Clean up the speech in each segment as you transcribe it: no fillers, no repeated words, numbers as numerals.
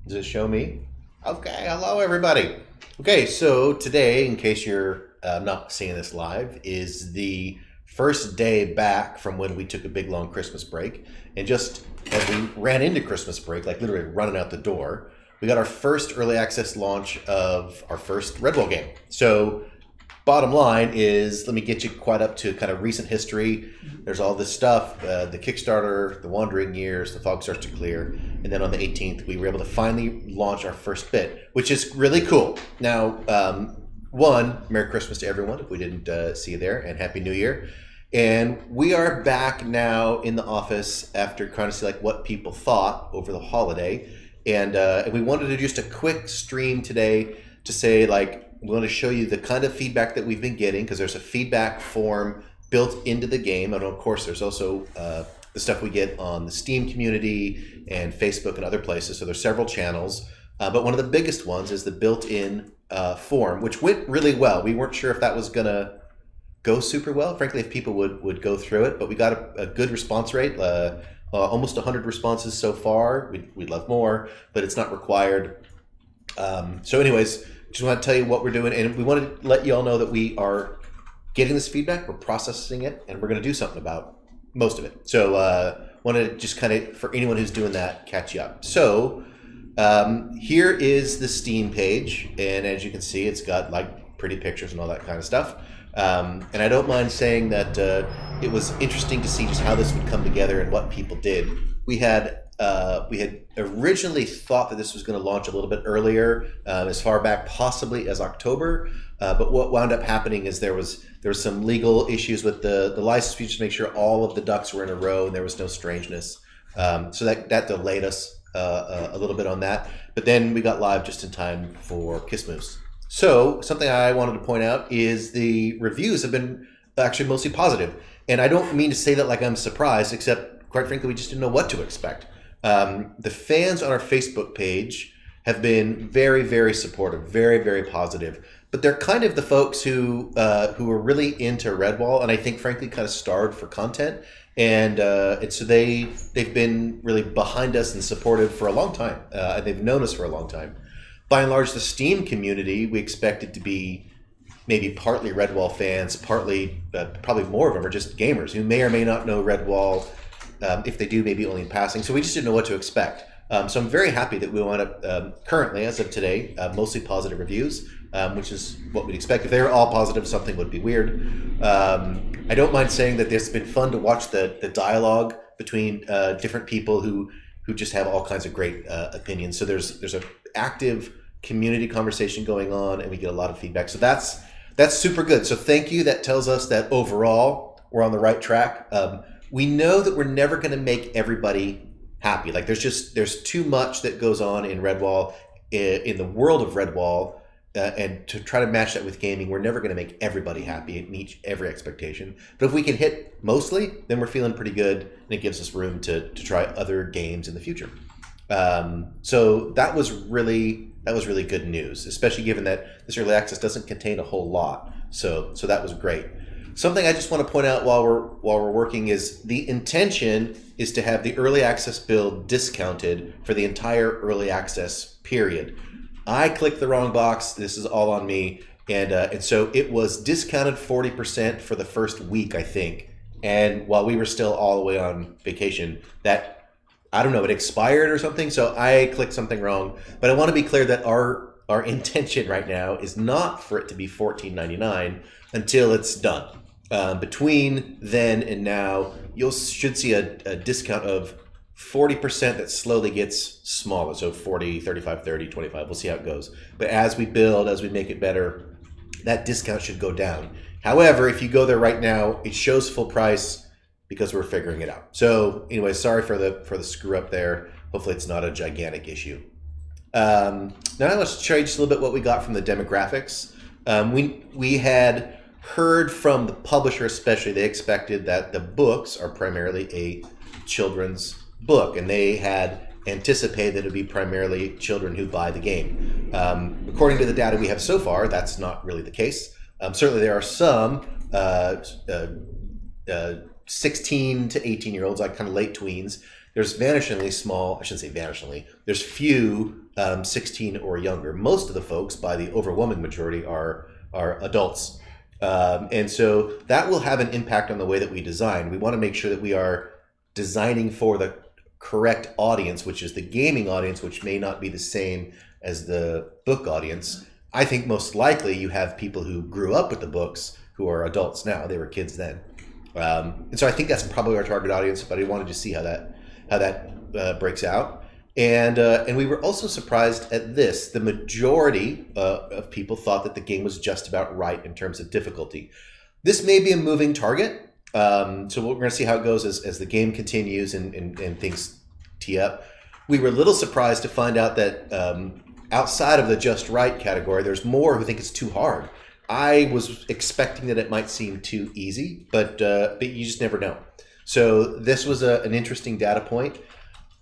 Does it show me? Okay, hello everybody. Okay, so today, in case you're not seeing this live, is the first day back from when we took a big long Christmas break. And just as we ran into Christmas break, like literally running out the door, we got our first early access launch of our first Redwall game. So bottom line is, let me get you quite up to kind of recent history. There's all this stuff, the Kickstarter, the Wandering Years, the Fog Starts to Clear, and then on the 18th, we were able to finally launch our first bit, which is really cool. Now, one, Merry Christmas to everyone if we didn't see you there, and Happy New Year. And we are back now in the office after trying to see like what people thought over the holiday. And we wanted to do just a quick stream today to say like, we want to show you the kind of feedback that we've been getting, because there's a feedback form built into the game. And of course, there's also the stuff we get on the Steam community and Facebook and other places. So there's several channels. But one of the biggest ones is the built-in form, which went really well. We weren't sure if that was going to go super well, frankly, if people would go through it. But we got a good response rate, almost 100 responses so far. We'd love more, but it's not required. So anyways, just want to tell you what we're doing, and we want to let you all know that we are getting this feedback, we're processing it, and we're going to do something about most of it. So want to just kind of, for anyone who's doing that, catch you up. So here is the Steam page, and as you can see, it's got like pretty pictures and all that kind of stuff. And I don't mind saying that it was interesting to see just how this would come together and what people did. We had originally thought that this was going to launch a little bit earlier, as far back possibly as October. But what wound up happening is there was some legal issues with the license fees to make sure all of the ducks were in a row and there was no strangeness. So that delayed us a little bit on that. But then we got live just in time for Kiss Moose. So something I wanted to point out is the reviews have been actually mostly positive. And I don't mean to say that like I'm surprised, except quite frankly, we just didn't know what to expect. The fans on our Facebook page have been very, very supportive, very, very positive. But they're kind of the folks who are really into Redwall, and I think, frankly, kind of starved for content. And so they've been really behind us and supportive for a long time. And they've known us for a long time. By and large, the Steam community, we expect it to be maybe partly Redwall fans, partly, probably more of them are just gamers who may or may not know Redwall. If they do, maybe only in passing. So we just didn't know what to expect. So I'm very happy that we wound up currently, as of today, mostly positive reviews, which is what we'd expect. If they were all positive, something would be weird. I don't mind saying that it's been fun to watch the dialogue between different people who just have all kinds of great opinions. So there's an active community conversation going on, and we get a lot of feedback. So that's super good. So thank you. That tells us that overall we're on the right track. We know that we're never going to make everybody happy. Like there's too much that goes on in Redwall, in the world of Redwall, and to try to match that with gaming, we're never going to make everybody happy and meet every expectation. But if we can hit mostly, then we're feeling pretty good, and it gives us room to try other games in the future. So that was really good news, especially given that this early access doesn't contain a whole lot. So that was great. Something I just want to point out while we're working is the intention is to have the early access build discounted for the entire early access period. I clicked the wrong box. This is all on me, and so it was discounted 40% for the first week, I think. And while we were still all the way on vacation, that, I don't know, it expired or something. So I clicked something wrong. But I want to be clear that our intention right now is not for it to be $14.99 until it's done. Between then and now, should see a discount of 40% that slowly gets smaller. So 40, 35, 30, 25. We'll see how it goes. But as we build, as we make it better, that discount should go down. However, if you go there right now, it shows full price because we're figuring it out. So anyway, sorry for the screw up there. Hopefully it's not a gigantic issue. Now let's show you just a little bit what we got from the demographics. We had heard from the publisher, especially, they expected that the books are primarily a children's book, and they had anticipated that it would be primarily children who buy the game. According to the data we have so far, that's not really the case. Certainly there are some 16 to 18 year olds, like kind of late tweens. There's vanishingly small, I shouldn't say vanishingly, there's few 16 or younger. Most of the folks, by the overwhelming majority, are adults. And so that will have an impact on the way that we design. We want to make sure that we are designing for the correct audience, which is the gaming audience, which may not be the same as the book audience. I think most likely you have people who grew up with the books who are adults now. They were kids then. And so I think that's probably our target audience, but I wanted to see how that breaks out. And we were also surprised at this. The majority of people thought that the game was just about right in terms of difficulty. This may be a moving target. So we're going to see how it goes as the game continues and things tee up. We were a little surprised to find out that outside of the just right category, there's more who think it's too hard. I was expecting that it might seem too easy, but you just never know. So this was an interesting data point.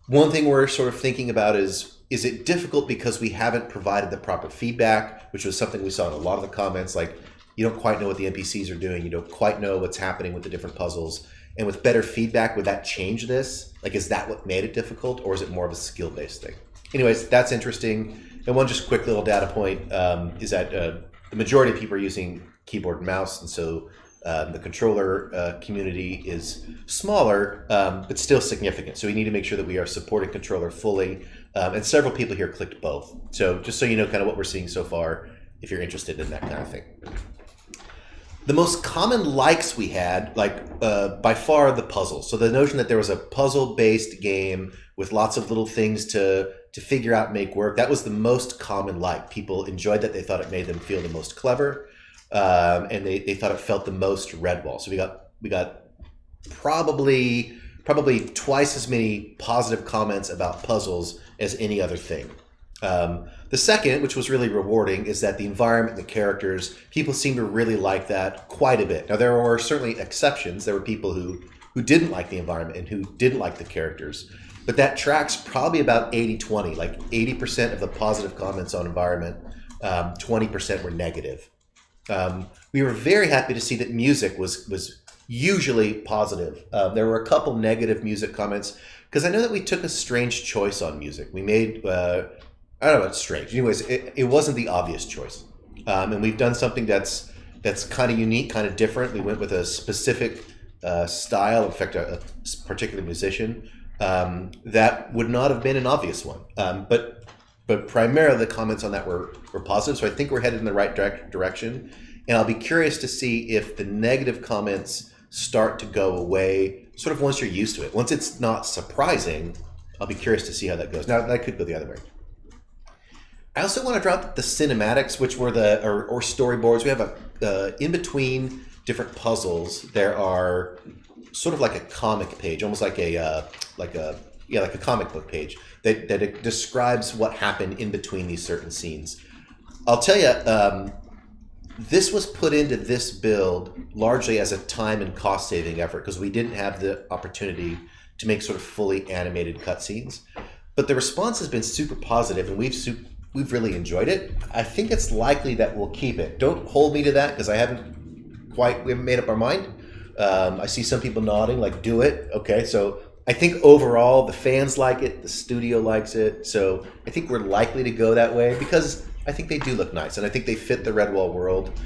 One thing we're sort of thinking about is it difficult because we haven't provided the proper feedback, which was something we saw in a lot of the comments, like you don't quite know what the NPCs are doing, you don't quite know what's happening with the different puzzles. And with better feedback, would that change this? Like, is that what made it difficult, or is it more of a skill-based thing? Anyways, that's interesting. And one just quick little data point is that the majority of people are using keyboard and mouse, and so the controller community is smaller, but still significant. So we need to make sure that we are supporting controller fully. And several people here clicked both. So just so you know kind of what we're seeing so far, if you're interested in that kind of thing. The most common likes we had, by far, the puzzles. So the notion that there was a puzzle-based game with lots of little things to figure out and make work, that was the most common like. People enjoyed that. They thought it made them feel the most clever, and they thought it felt the most Redwall. So we got probably twice as many positive comments about puzzles as any other thing. The second, which was really rewarding, is that the environment and the characters, people seem to really like that quite a bit. Now, there were certainly exceptions. There were people who didn't like the environment and who didn't like the characters. But that tracks probably about 80-20, like 80% of the positive comments on environment, 20% were negative. We were very happy to see that music was usually positive. There were a couple negative music comments, because I know that we took a strange choice on music. We made... I don't know, it's strange. Anyways, it wasn't the obvious choice. And we've done something that's kind of unique, kind of different. We went with a specific style, in fact, a particular musician, that would not have been an obvious one. But primarily the comments on that were positive, so I think we're headed in the right direction. And I'll be curious to see if the negative comments start to go away, sort of once you're used to it. Once it's not surprising, I'll be curious to see how that goes. Now, that could go the other way. I also want to drop the cinematics, which were or storyboards. We have in between different puzzles, there are sort of like a comic page, almost like a comic book page that it describes what happened in between these certain scenes. I'll tell you, this was put into this build largely as a time and cost saving effort because we didn't have the opportunity to make sort of fully animated cutscenes. But the response has been super positive, and we've really enjoyed it. I think it's likely that we'll keep it. Don't hold me to that because we haven't made up our mind. I see some people nodding like, do it. Okay, so I think overall the fans like it, the studio likes it. So I think we're likely to go that way because I think they do look nice and I think they fit the Redwall world.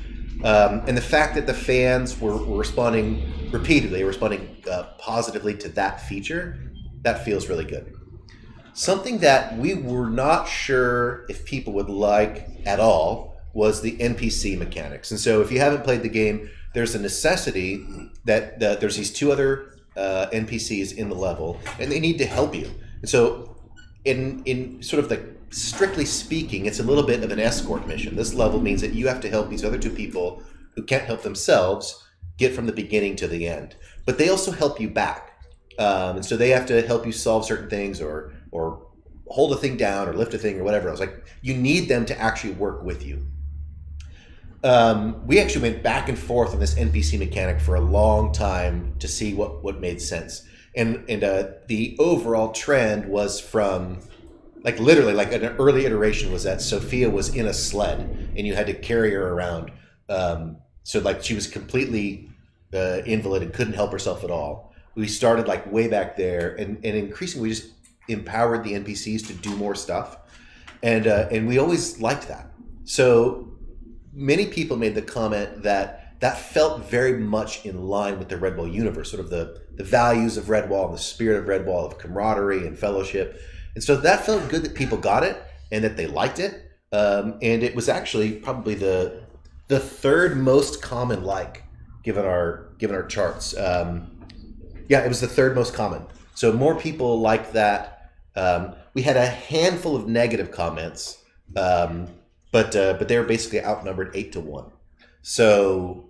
And the fact that the fans were responding repeatedly, responding positively to that feature, that feels really good. Something that we were not sure if people would like at all was the NPC mechanics. And so if you haven't played the game, there's a necessity that there's these two other NPCs in the level, and they need to help you. And so in sort of the strictly speaking, it's a little bit of an escort mission. This level means that you have to help these other two people who can't help themselves get from the beginning to the end. But they also help you back. And so they have to help you solve certain things or hold a thing down or lift a thing or whatever else. Like, you need them to actually work with you. We actually went back and forth on this NPC mechanic for a long time to see what made sense. And the overall trend was from, like, literally, like, an early iteration was that Sophia was in a sled and you had to carry her around. So, like, she was completely invalid and couldn't help herself at all. We started, like, way back there, and increasingly we just empowered the NPCs to do more stuff. And we always liked that. So many people made the comment that that felt very much in line with the Redwall universe, sort of the values of Redwall and the spirit of Redwall, of camaraderie and fellowship. And so that felt good that people got it and that they liked it. And it was actually probably the third most common like, given our charts. Yeah, it was the third most common. So more people liked that. We had a handful of negative comments, but they were basically outnumbered 8-1. So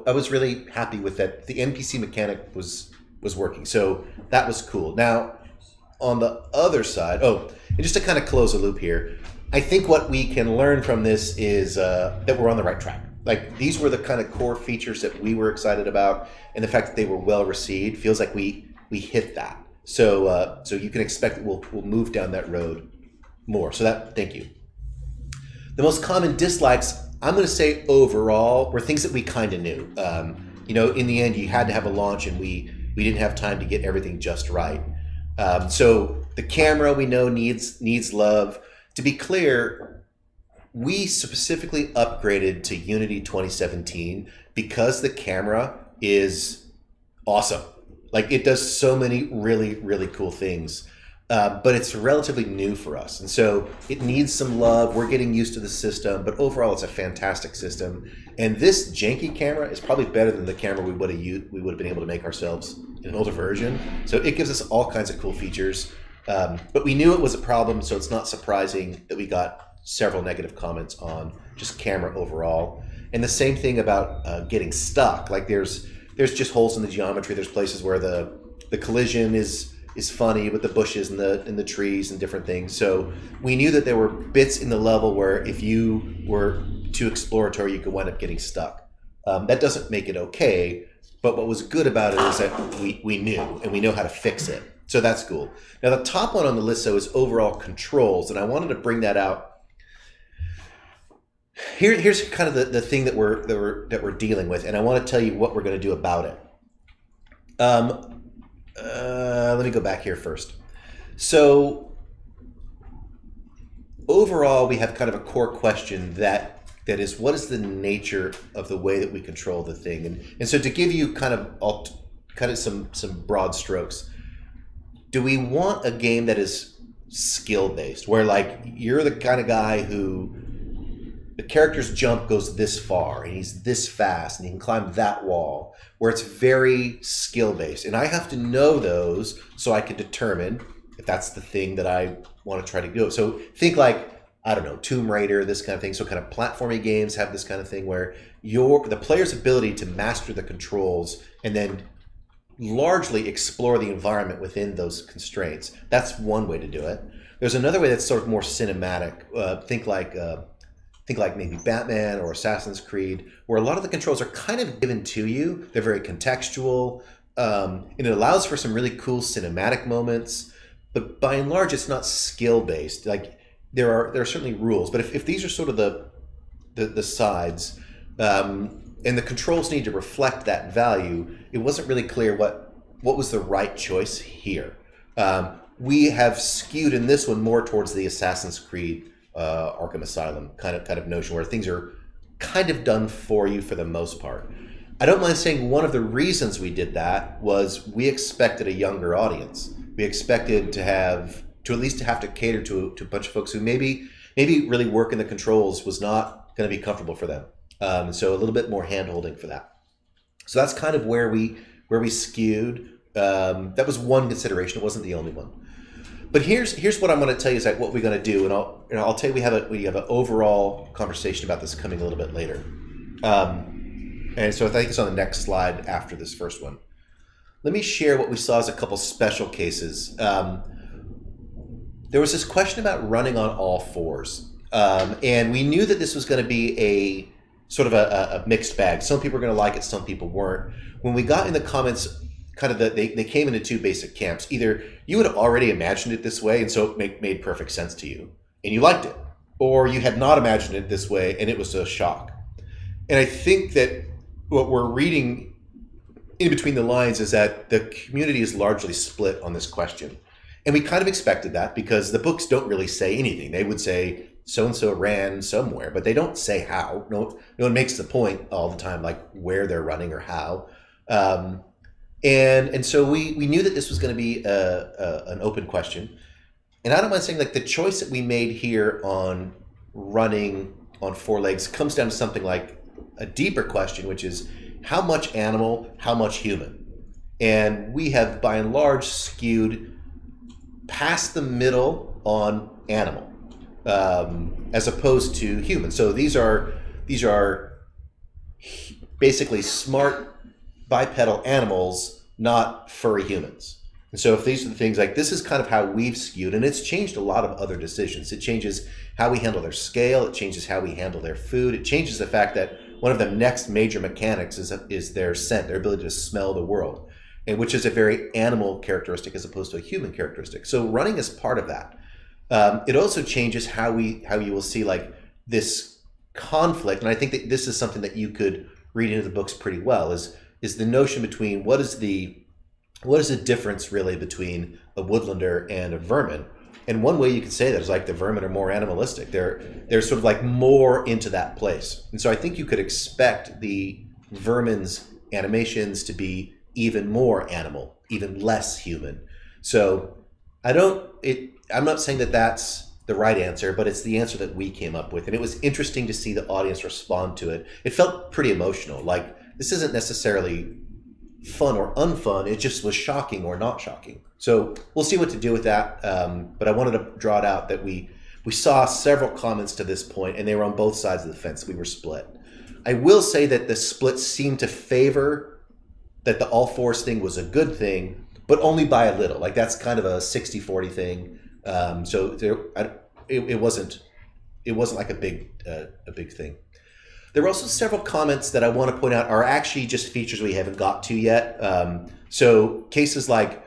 I was really happy with that. The NPC mechanic was working, so that was cool. Now, on the other side, and just to kind of close a loop here, I think what we can learn from this is that we're on the right track. Like, these were the kind of core features that we were excited about, and the fact that they were well received feels like we hit that. So you can expect that we'll move down that road more. So thank you. The most common dislikes, I'm going to say overall, were things that we kind of knew. In the end, you had to have a launch, and we didn't have time to get everything just right. So the camera we know needs love. To be clear, we specifically upgraded to Unity 2017 because the camera is awesome. Like, it does so many really, really cool things, but it's relatively new for us. And so it needs some love. We're getting used to the system, but overall it's a fantastic system. And this janky camera is probably better than the camera we would have been able to make ourselves in an older version. So it gives us all kinds of cool features. But we knew it was a problem, so it's not surprising that we got several negative comments on just camera overall. And the same thing about getting stuck. Like, there's just holes in the geometry. There's places where the collision is funny with the bushes and the trees and different things. So we knew that there were bits in the level where if you were too exploratory, you could wind up getting stuck. That doesn't make it okay, but what was good about it is that we knew, and we know how to fix it. So that's cool. Now, the top one on the list, though, is overall controls, and I wanted to bring that out. Here's kind of the thing that we're dealing with, and I want to tell you what we're going to do about it. Let me go back here first. So overall, we have kind of a core question that is, what is the nature of the way that we control the thing? And so to give you kind of some broad strokes, do we want a game that is skill based, where like you're the kind of guy who the character's jump goes this far and he's this fast and he can climb that wall, where it's very skill based, and I have to know those so I can determine if that's the thing that I want to try to do. So think like, I don't know, Tomb Raider, this kind of thing. So kind of platformy games have this kind of thing where the player's ability to master the controls and then largely explore the environment within those constraints. That's one way to do it. There's another way that's sort of more cinematic. Think like maybe Batman or Assassin's Creed, where a lot of the controls are kind of given to you. They're very contextual, and it allows for some really cool cinematic moments. But by and large, it's not skill based. Like there are certainly rules, but if these are sort of the sides, and the controls need to reflect that value, it wasn't really clear what was the right choice here. We have skewed in this one more towards the Assassin's Creed Arkham Asylum kind of notion, where things are kind of done for you for the most part. I don't mind saying one of the reasons we did that was we expected a younger audience. We expected to at least have to cater to a bunch of folks who maybe really working the controls was not going to be comfortable for them. So a little bit more hand-holding for that. So that's kind of where we skewed. That was one consideration. It wasn't the only one. But here's what I'm going to tell you is like what we're going to do, and I'll tell you we have an overall conversation about this coming a little bit later. And so I think it's on the next slide after this first one. Let me share what we saw as a couple special cases. There was this question about running on all fours, and we knew that this was going to be a sort of a mixed bag. Some people were going to like it, some people weren't. When we got in the comments, kind of they came into two basic camps. Either you had already imagined it this way, and so it made perfect sense to you, and you liked it, or you had not imagined it this way, and it was a shock. And I think that what we're reading in between the lines is that the community is largely split on this question. And we kind of expected that because the books don't really say anything. They would say so-and-so ran somewhere, but they don't say how. No one makes the point all the time, like where they're running or how. And so we knew that this was going to be an open question. And I don't mind saying, like, the choice that we made here on running on four legs comes down to something like a deeper question, which is how much animal, how much human? And we have, by and large, skewed past the middle on animal, as opposed to human. So these are basically smart bipedal animals, not furry humans. And so if these are the things, like, this is kind of how we've skewed, and it's changed a lot of other decisions. It changes how we handle their scale. It changes how we handle their food. It changes the fact that one of the next major mechanics is their scent, their ability to smell the world, and which is a very animal characteristic as opposed to a human characteristic. So running is part of that. It also changes how you will see, like, this conflict, and I think that this is something that you could read into the books pretty well, is the notion between what is the difference really between a woodlander and a vermin. And one way you could say that is, like, the vermin are more animalistic. They're sort of like more into that place. And so I think you could expect the vermin's animations to be even more animal, even less human. So I'm not saying that that's the right answer, but it's the answer that we came up with. And it was interesting to see the audience respond to it. It felt pretty emotional. Like, this isn't necessarily fun or unfun. It just was shocking or not shocking. So we'll see what to do with that. But I wanted to draw it out that we saw several comments to this point, and they were on both sides of the fence. We were split. I will say that the split seemed to favor that the all fours thing was a good thing, but only by a little. Like, that's kind of a 60-40 thing. It wasn't like a big thing. There were also several comments that I want to point out are actually just features we haven't got to yet. So cases like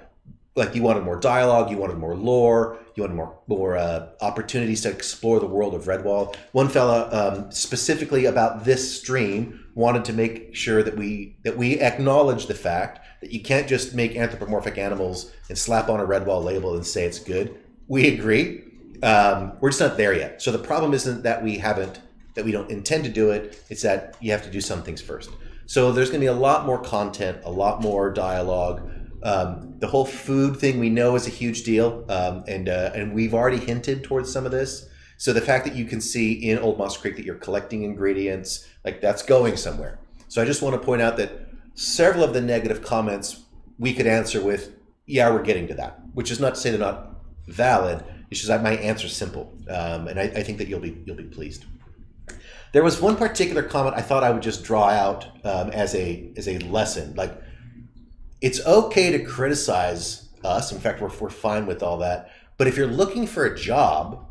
you wanted more dialogue, you wanted more lore, you wanted more opportunities to explore the world of Redwall. One fella specifically about this stream wanted to make sure that we acknowledge the fact that you can't just make anthropomorphic animals and slap on a Redwall label and say it's good. We agree. We're just not there yet. So the problem isn't that we don't intend to do it. It's that you have to do some things first. So there's going to be a lot more content, a lot more dialogue. The whole food thing we know is a huge deal, and we've already hinted towards some of this. So the fact that you can see in Old Moss Creek that you're collecting ingredients, like, that's going somewhere. So I just want to point out that several of the negative comments we could answer with, yeah, we're getting to that, which is not to say they're not valid. It's just that my answer is simple, and I think that you'll be pleased. There was one particular comment I thought I would just draw out as a lesson. Like, it's okay to criticize us. In fact, we're fine with all that. But if you're looking for a job,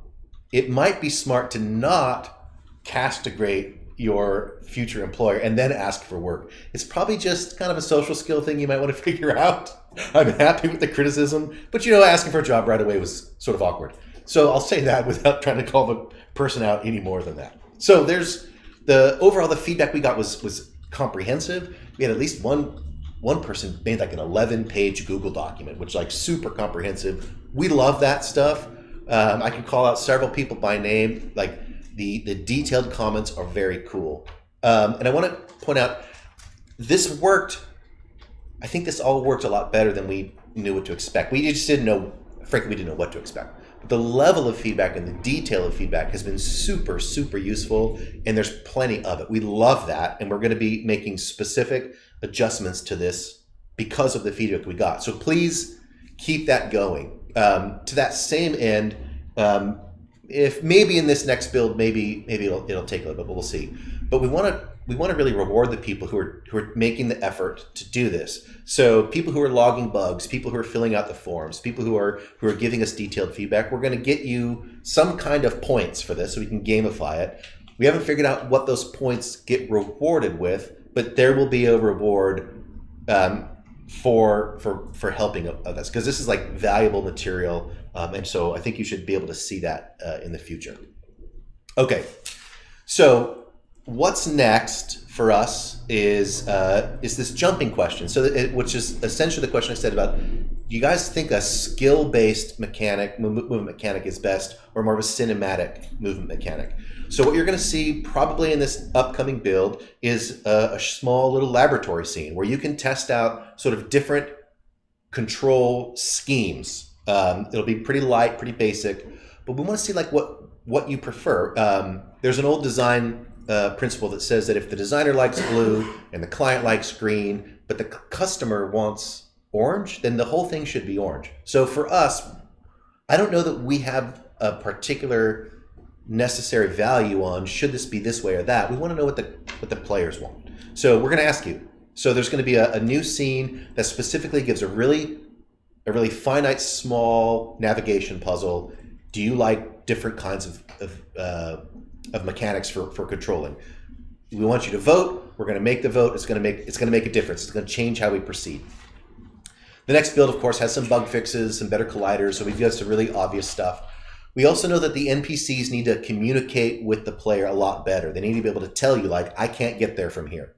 it might be smart to not castigrate your future employer and then ask for work. It's probably just kind of a social skill thing you might want to figure out. I'm happy with the criticism, but, asking for a job right away was sort of awkward. So I'll say that without trying to call the person out any more than that. So there's the feedback we got was comprehensive. We had at least one person made like an 11-page Google document, which is like super comprehensive. We love that stuff. I can call out several people by name. Like, the detailed comments are very cool. And I want to point out, this worked. I think this all worked a lot better than we knew what to expect. We just didn't know, frankly, we didn't know what to expect. But the level of feedback and the detail of feedback has been super, super useful, and there's plenty of it. We love that, and we're going to be making specific adjustments to this because of the feedback we got. So please keep that going. To that same end, if maybe in this next build, maybe it'll take a little bit, but we'll see. But we want to really reward the people who are making the effort to do this. So people who are logging bugs, people who are filling out the forms, people who are giving us detailed feedback. We're going to get you some kind of points for this so we can gamify it. We haven't figured out what those points get rewarded with, but there will be a reward for helping us, because this is like valuable material, and so I think you should be able to see that in the future. Okay, so what's next for us is this jumping question. So which is essentially the question I said about you guys think a skill-based movement mechanic is best, or more of a cinematic movement mechanic? So what you're going to see probably in this upcoming build is a small little laboratory scene where you can test out sort of different control schemes. It'll be pretty light, pretty basic, but we want to see like what you prefer. There's an old design principle that says that if the designer likes blue and the client likes green, but the customer wants orange, then the whole thing should be orange. So for us, I don't know that we have a particular necessary value on should this be this way or that. We want to know what the players want. So we're going to ask you. So there's going to be a new scene that specifically gives a really finite, small navigation puzzle. Do you like different kinds of mechanics for controlling? We want you to vote. We're going to make the vote. It's going to make a difference. It's going to change how we proceed. The next build, of course, has some bug fixes, some better colliders. So we've got some really obvious stuff. We also know that the NPCs need to communicate with the player a lot better. They need to be able to tell you, like, I can't get there from here.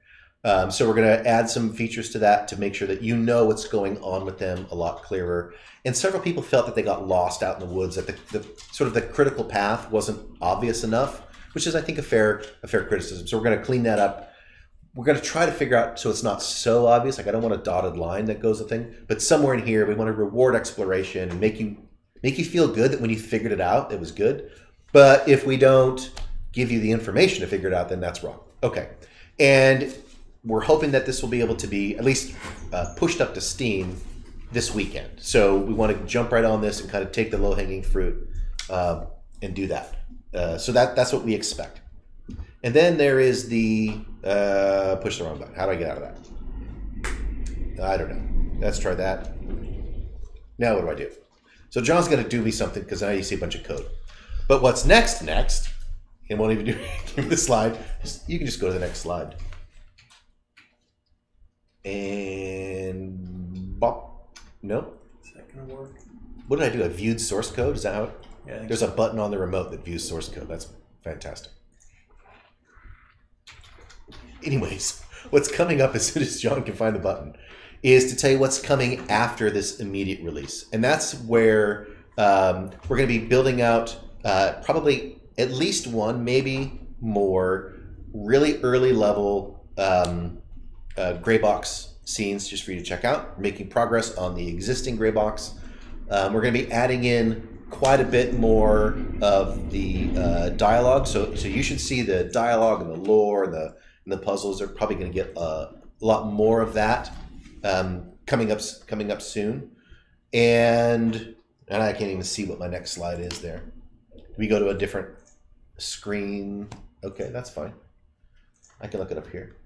So we're going to add some features to that to make sure that you know what's going on with them a lot clearer. And several people felt that they got lost out in the woods, that the sort of the critical path wasn't obvious enough, which is, I think, a fair criticism. So we're going to clean that up. We're going to try to figure out so it's not so obvious. Like, I don't want a dotted line that goes with thing, but somewhere in here we want to reward exploration and make you feel good that when you figured it out, it was good. But if we don't give you the information to figure it out, then that's wrong. Okay. And we're hoping that this will be able to be at least pushed up to Steam this weekend. So we want to jump right on this and kind of take the low-hanging fruit and do that. So that's what we expect. And then there is the push the wrong button. How do I get out of that? I don't know. Let's try that. Now what do I do? So John's going to do me something because now you see a bunch of code. But what's next, and won't even give me the slide. You can just go to the next slide. And bop. Nope. Is that going to work? What did I do? I viewed source code? Is that how it? Yeah. There's a button on the remote that views source code. That's fantastic. Anyways, what's coming up as soon as John can find the button is to tell you what's coming after this immediate release. And that's where we're going to be building out probably at least one, maybe more, really early level gray box scenes just for you to check out. We're making progress on the existing gray box. We're going to be adding in quite a bit more of the dialogue. So you should see the dialogue and the lore and the puzzles. Are probably going to get a lot more of that coming up soon. And I can't even see what my next slide is there. We go to a different screen. Okay, that's fine. I can look it up here.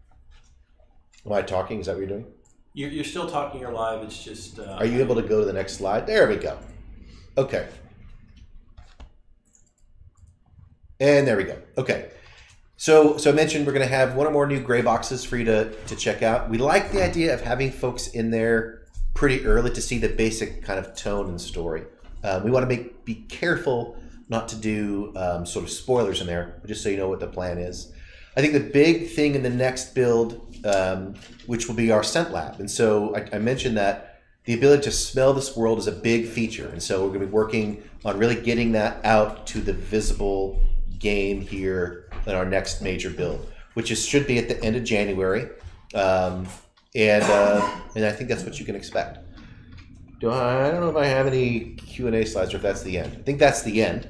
Am I talking? Is that what you're doing? You're still talking. You're live. It's just. Are you able to go to the next slide? There we go. Okay. And there we go. Okay. So I mentioned we're going to have one or more new gray boxes for you to check out. We like the idea of having folks in there pretty early to see the basic kind of tone and story. We want to be careful not to do sort of spoilers in there, just so you know what the plan is. I think the big thing in the next build, which will be our scent lab. And so I mentioned that the ability to smell this world is a big feature. And so we're going to be working on really getting that out to the visible game here in our next major build, which should be at the end of January. And I think that's what you can expect. I don't know if I have any Q&A slides or if that's the end. I think that's the end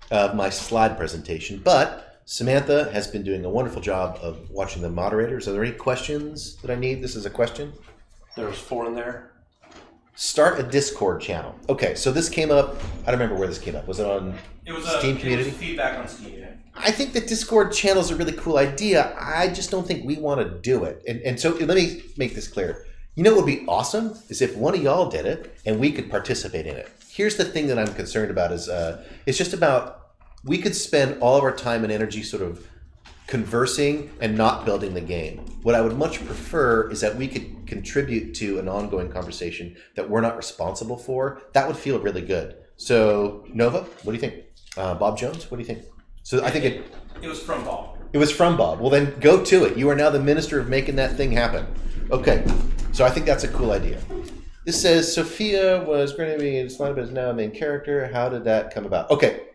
of my slide presentation, but Samantha has been doing a wonderful job of watching the moderators. Are there any questions that I need? This is a question. There was 4 in there. Start a Discord channel. Okay, so this came up. I don't remember where this came up. Was it on Steam community? It was feedback on Steam. Yeah. I think the Discord channel is a really cool idea. I just don't think we want to do it. And so let me make this clear. You know what would be awesome is if one of y'all did it and we could participate in it. Here's the thing that I'm concerned about is it's just about we could spend all of our time and energy sort of conversing and not building the game. What I would much prefer is that we could contribute to an ongoing conversation that we're not responsible for. That would feel really good. So Nova, what do you think? Bob Jones, what do you think? So I think it was from Bob. It was from Bob. Well, then go to it. You are now the minister of making that thing happen. Okay. So I think that's a cool idea. This says Sophia was going to be slotted, but is now a main character. How did that come about? Okay,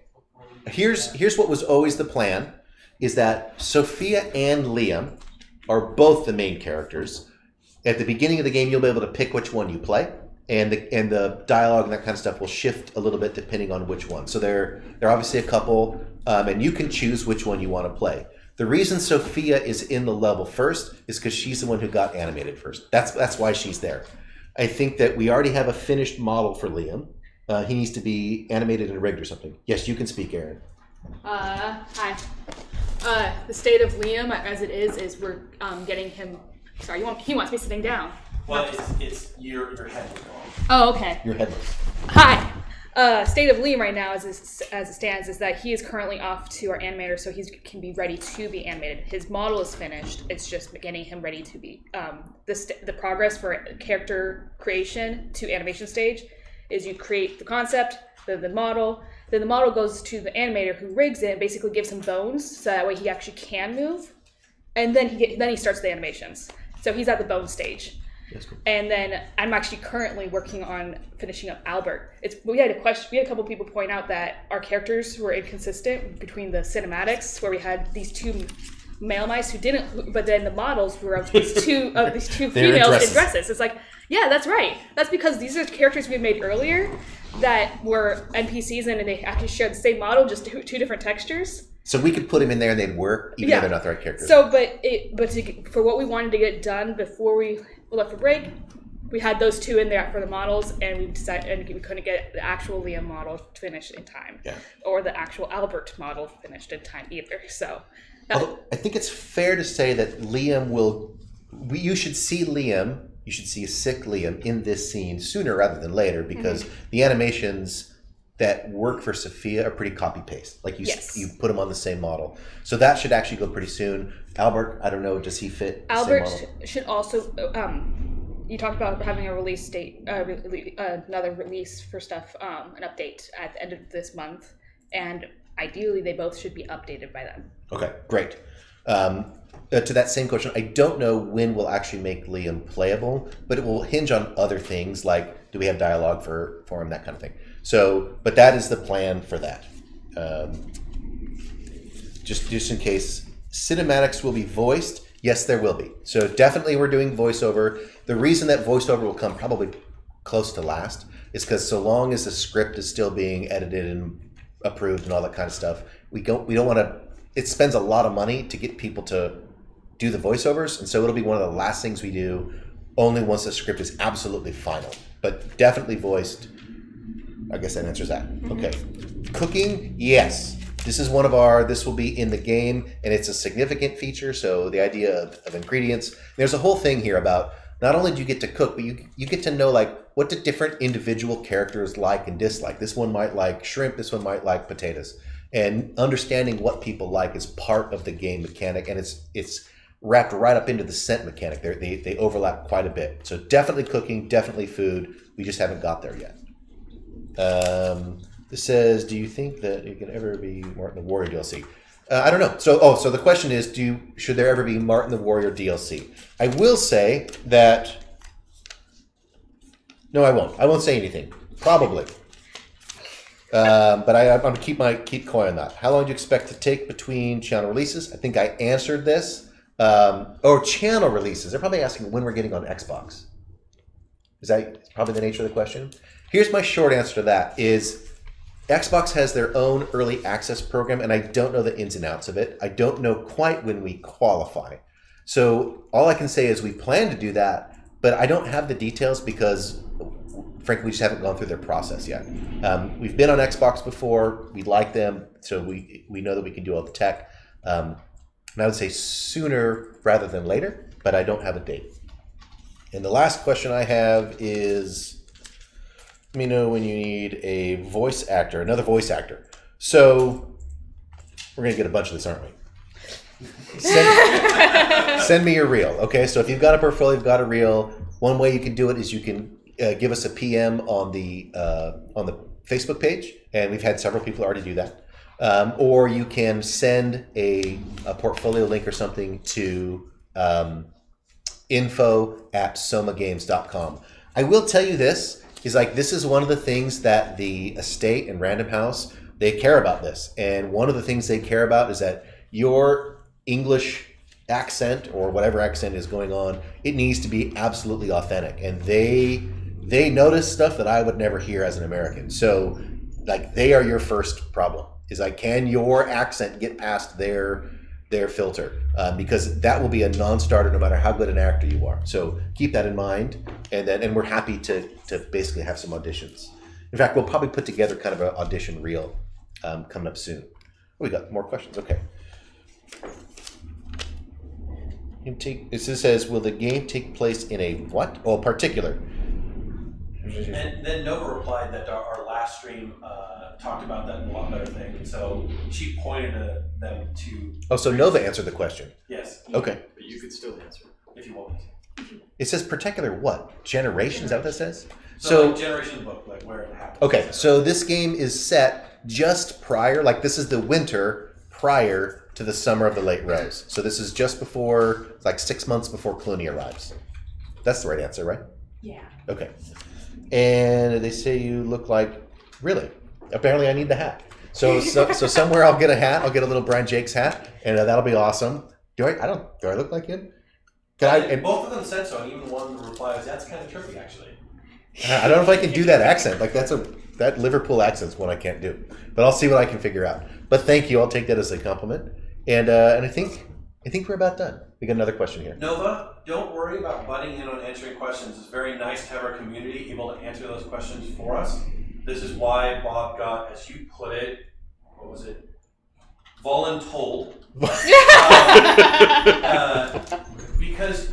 here's what was always the plan: is that Sophia and Liam are both the main characters. At the beginning of the game, you'll be able to pick which one you play, and the dialogue and that kind of stuff will shift a little bit depending on which one. So they're obviously a couple, and you can choose which one you want to play. The reason Sophia is in the level first is because she's the one who got animated first. That's why she's there. I think that we already have a finished model for Liam. He needs to be animated and rigged or something. Yes, you can speak, Aaron. Hi. The state of Liam, as it is we're getting him. Sorry, he wants me sitting down. Well, it's your head is wrong. Oh, okay. You're headless. Hi. State of Liam right now, as it stands, is that he is currently off to our animator, so he can be ready to be animated. His model is finished. It's just getting him ready to be. The progress for character creation to animation stage is you create the concept, the model. Then the model goes to the animator who rigs it and basically gives him bones, so that way he actually can move. And then he starts the animations. So he's at the bone stage. That's cool. And then I'm actually currently working on finishing up Albert. We had a couple people point out that our characters were inconsistent between the cinematics, where we had these two male mice who didn't, but then the models were of these two females in dresses. It's like, yeah, that's right. That's because these are characters we made earlier that were NPCs, and they actually shared the same model, just two different textures. So we could put him in there and they'd work, even though they're not the right characters. So, for what we wanted to get done before we left for break, we had those two in there for the models, and we decided, and we couldn't get the actual Liam model finished in time, or the actual Albert model finished in time either. So, although I think it's fair to say that Liam you should see Liam. You should see a sick Liam in this scene sooner rather than later, because the animations that work for Sophia are pretty copy-paste. Like you put them on the same model. So that should actually go pretty soon. Albert, I don't know, does he fit the Albert same model? should also, you talked about having a release date, another release for stuff, an update at the end of this month. And ideally, they both should be updated by then. Okay, great. To that same question, I don't know when we'll actually make Liam playable, but it will hinge on other things like, do we have dialogue for him, that kind of thing. So, but that is the plan for that. Just in case, cinematics will be voiced. Yes, there will be. So definitely we're doing voiceover. The reason that voiceover will come probably close to last is because so long as the script is still being edited and approved and all that kind of stuff, we don't want to. It spends a lot of money to get people to do the voiceovers, and so it'll be one of the last things we do, only once the script is absolutely final. But definitely voiced. I guess that answers that. Okay. Cooking, yes. This will be in the game, and it's a significant feature, so the idea of ingredients. There's a whole thing here about not only do you get to cook, but you get to know, like, what do different individual characters like and dislike. This one might like shrimp, this one might like potatoes. And understanding what people like is part of the game mechanic, and it's wrapped right up into the scent mechanic. They overlap quite a bit. So definitely cooking, definitely food. We just haven't got there yet. This says, do you think that it can ever be Martin the Warrior DLC? I don't know. So the question is, should there ever be Martin the Warrior DLC? I will say that, no, I won't. I won't say anything. Probably. But I'm going to keep coy on that. How long do you expect to take between channel releases? I think I answered this. Channel releases. They're probably asking when we're getting on Xbox. Is that probably the nature of the question? Here's my short answer to that is Xbox has their own early access program, and I don't know the ins and outs of it. I don't know quite when we qualify. So all I can say is we plan to do that, but I don't have the details because, frankly, we just haven't gone through their process yet. We've been on Xbox before. We like them, so we know that we can do all the tech. And I would say sooner rather than later, but I don't have a date. And the last question I have is, let me know when you need a voice actor, another voice actor. So we're going to get a bunch of this, aren't we? Send me your reel. Okay, so if you've got a portfolio, you've got a reel, one way you can do it is you can give us a PM on the Facebook page, and we've had several people already do that. Or you can send a portfolio link or something to info@somagames.com. I will tell you this, is like this is one of the things that the estate and Random House, they care about this. And one of the things they care about is that your English accent or whatever accent is going on, it needs to be absolutely authentic. And they notice stuff that I would never hear as an American. So like they are your first problem. Is like, can your accent get past their filter? Because that will be a non-starter no matter how good an actor you are. So keep that in mind, and we're happy to basically have some auditions. In fact, we'll probably put together kind of an audition reel coming up soon. Oh, we got more questions. Okay. It says, will the game take place in a what? Oh, particular. And then Nova replied that our last stream talked about that in a lot better thing, and so she pointed them to. Oh, so Nova answered the question. Yes. Okay. But you could still answer if you want me to. It says particular what? Generation? Is that what that says? So like generation book, like where it happened. Okay, so this game is set just prior, like this is the winter prior to the summer of the Late Rose. So this is just before, like 6 months before Clooney arrives. That's the right answer, right? Yeah. Okay. And they say you look like, really? Apparently I need the hat. So somewhere I'll get a hat. I'll get a little Brian Jakes hat, and that'll be awesome. Do I look like him? Both of them said so, and even one reply was, that's kind of trippy, actually. I don't know if I can do that accent. Like that Liverpool accent's one I can't do. But I'll see what I can figure out. But thank you. I'll take that as a compliment. And I think we're about done. We got another question here. Nova, don't worry about butting in on answering questions. It's very nice to have our community able to answer those questions for us. This is why Bob got, as you put it, what was it? Voluntold. Because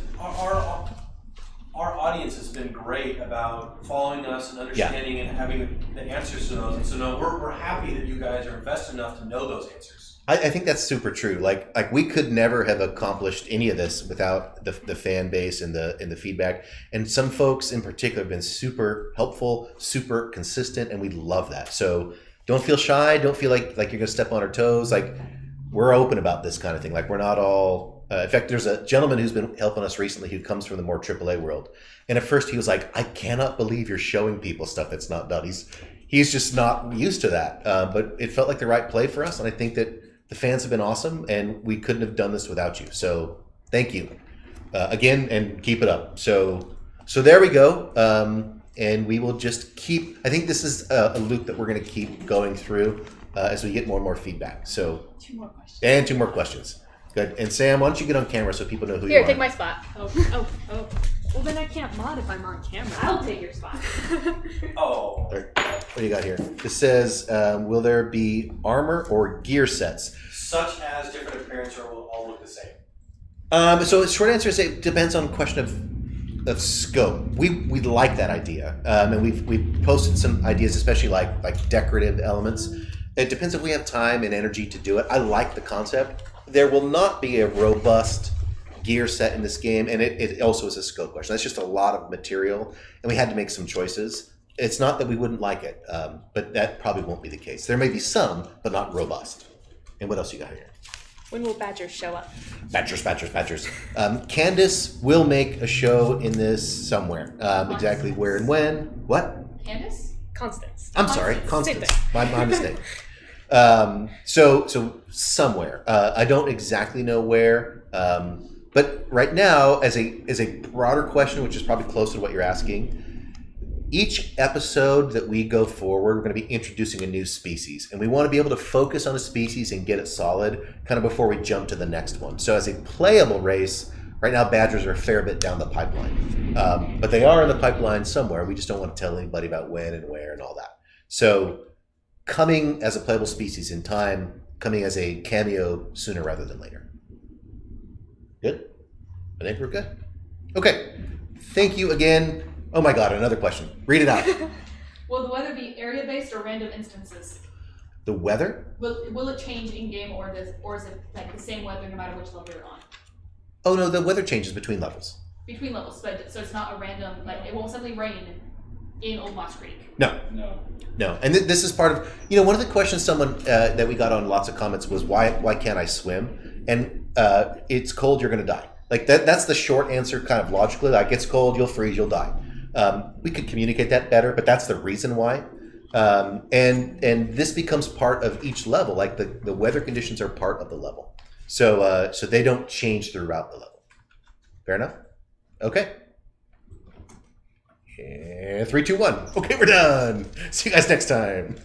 our audience has been great about following us and understanding and having the answers to those. And so no, we're happy that you guys are invested enough to know those answers. I think that's super true. Like we could never have accomplished any of this without the fan base and the feedback. And some folks in particular have been super helpful, super consistent, and we love that. So don't feel shy. Don't feel like you're gonna step on our toes. Like we're open about this kind of thing. Like we're not all. In fact, there's a gentleman who's been helping us recently who comes from the more AAA world. And at first he was like, I cannot believe you're showing people stuff that's not done. He's just not used to that. But it felt like the right play for us. And I think that the fans have been awesome, and we couldn't have done this without you. So thank you again, and keep it up. So there we go. And we will just keep, I think this is a loop that we're going to keep going through as we get more and more feedback. So 2 more questions. And 2 more questions. Good. And Sam, why don't you get on camera so people know who you are? Here, take my spot. Oh. Well, then I can't mod if I'm on camera. I'll take your spot. Oh. What do you got here? This says, will there be armor or gear sets? Such as different appearance, or will all look the same? So the short answer is it depends on a question of scope. We like that idea, and we've posted some ideas, especially like decorative elements. It depends if we have time and energy to do it. I like the concept. There will not be a robust gear set in this game, and it also is a scope question. That's just a lot of material, and we had to make some choices. It's not that we wouldn't like it, but that probably won't be the case. There may be some, but not robust. And what else you got here? When will badgers show up? Badgers. Candace will make a show in this somewhere. Exactly where and when. What? Candace? Constance. I'm sorry, Constance. Constance. My mistake. So somewhere. I don't exactly know where. But right now, as a broader question, which is probably closer to what you're asking, each episode that we go forward, we're going to be introducing a new species. And we want to be able to focus on a species and get it solid kind of before we jump to the next one. So as a playable race, right now badgers are a fair bit down the pipeline. But they are in the pipeline somewhere. We just don't want to tell anybody about when and where and all that. So coming as a playable species in time, coming as a cameo sooner rather than later. Good? I think we're good. Okay. Thank you again. Oh my God, another question. Read it out. Will the weather be area-based or random instances? The weather? Will it change in-game, or is it like the same weather no matter which level you're on? Oh no, the weather changes between levels. Between levels, so it's not a random, like it won't suddenly rain in Old Moss Creek. No. And this is part of, one of the questions someone that we got on lots of comments was why can't I swim? And it's cold, you're going to die. Like that's the short answer kind of logically, like it's cold, you'll freeze, you'll die. We could communicate that better, but that's the reason why. And this becomes part of each level. Like the weather conditions are part of the level, so they don't change throughout the level. Fair enough. Okay. And 3, 2, 1. Okay, we're done. See you guys next time.